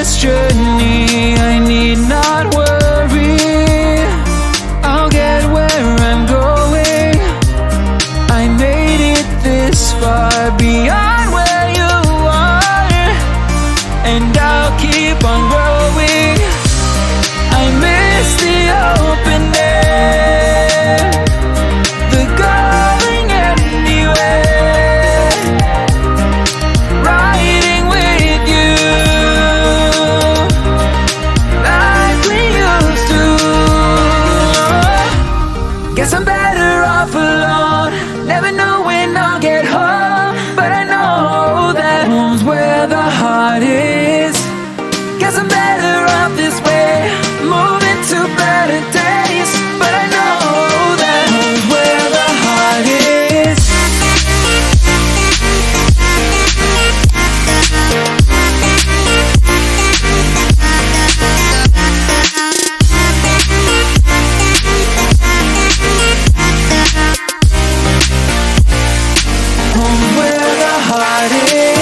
this journey, I need not worry. I'll get where I'm going. I made it this far, beyond where you are, and I'll keep on growing. I miss the open air, the going anywhere, riding with you like we used to. Guess I'm better off alone, never know when I'll get home, but I know that home's where the heart is. Guess I'm better off this way, moving to better days, but I know that home's where the heart is. Home's where the heart is.